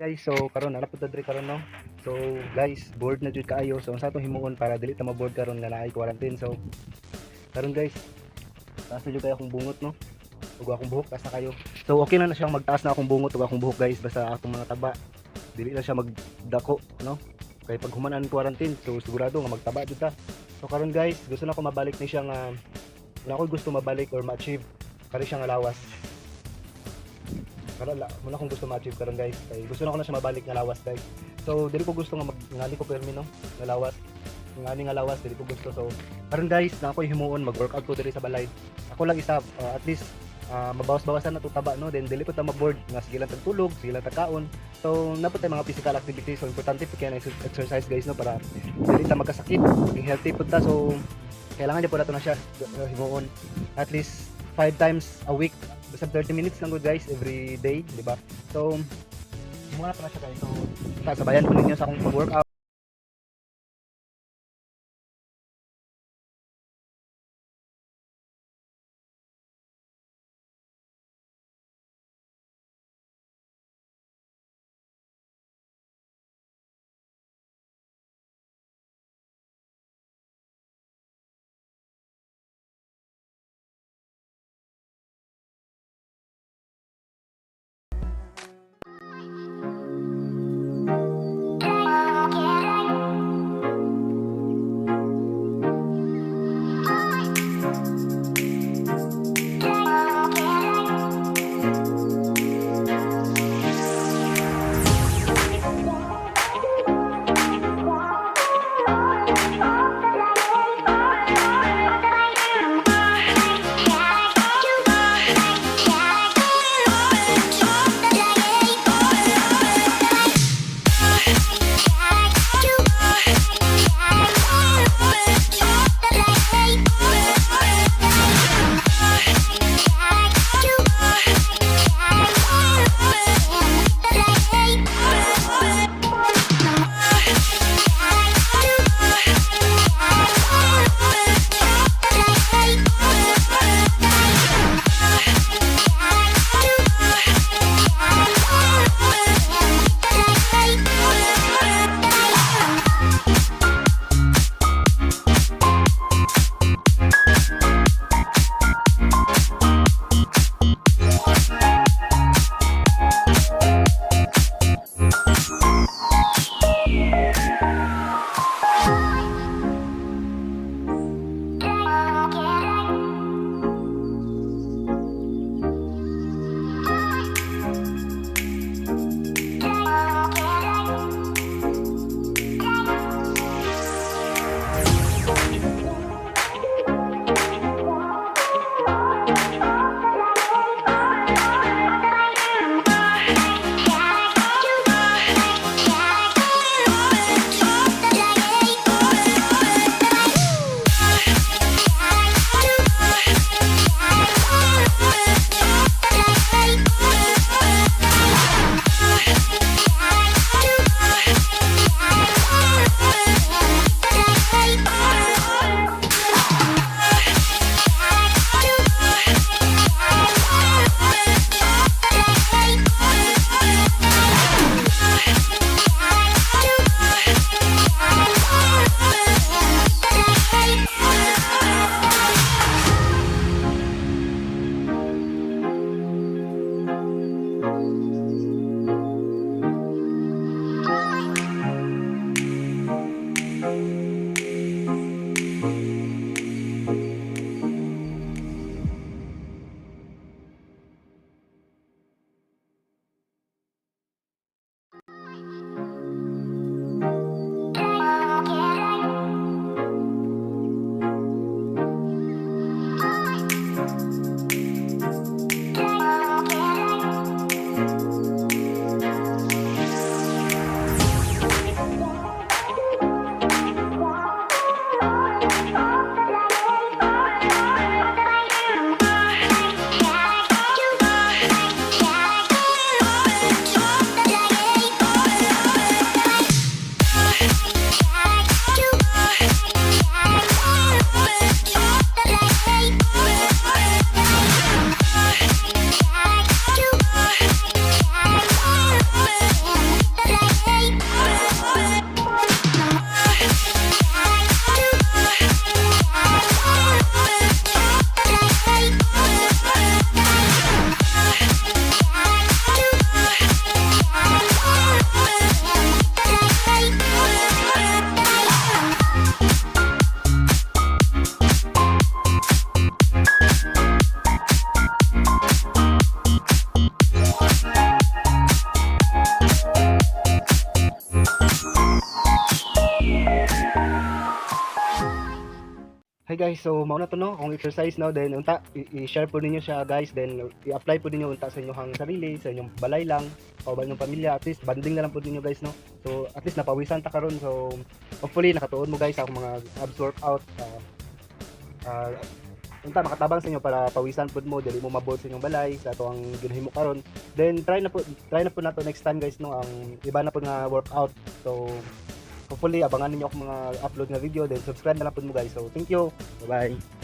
Guys, so karon na pud diri karon no. So guys, board na jud kaayo. So ang sa atong himuon para dili ta ma-board karon nga naay quarantine. So karon guys, taas na jud kayo akong bungot no. Ug akong buhok taas na kayo. So okay na siyang magtaas na akong bungot ug akong buhok guys basta akong mga taba. Dili na siya magdako no. Kay pag humanan quarantine, so sigurado nga magtaba jud ta. So karon guys, gusto na ko mabalik ni siya nga na ako gusto mabalik or ma-achieve kari siya nga lawas. Karon muna akong gusto ma-achieve karon guys. Kay gusto na ko na siya mabalik nga lawas guys. So dili ko gusto nga ngali ko permi no nga lawas. Ngani nga lawas dili ko gusto. So karon guys, na ako himuon mag-workout ko diri sa balay. Ako lang isa at least mabawas-bawasan na to taba no, then dili ko ta ma-board nga sige lang tagtulog, sige lang tagkaon. So napod tay mga physical activities, so importante pa kaya exercise guys no para dili ta magkasakit, maging healthy pud ta. So kailangan jud po nato na siya himuon at least 5 times a week, basta 30 minutes lang good guys every day, di ba? So muna pa na siya guys. So sabayan po ninyo sa akong pag-workout. Hi guys, so mao na to no, kung exercise no, then unta i-share po ninyo siya guys, then i-apply po ninyo unta sa inyong sarili, sa inyong balay lang, o ba inyong pamilya, at least banding na lang po ninyo guys no. So at least napawisan ta karon, so hopefully nakatuon mo guys sa akong mga abs workout, unta makatabang sa inyo para pawisan pud mo, dili mo mabot sa inyong balay sa ato ang ginahimo karon. Then try na po nato next time guys no, ang iba na po nga workout. So hopefully abangan niyo ako mga upload na video, then subscribe na lang po mo guys. So thank you, bye bye.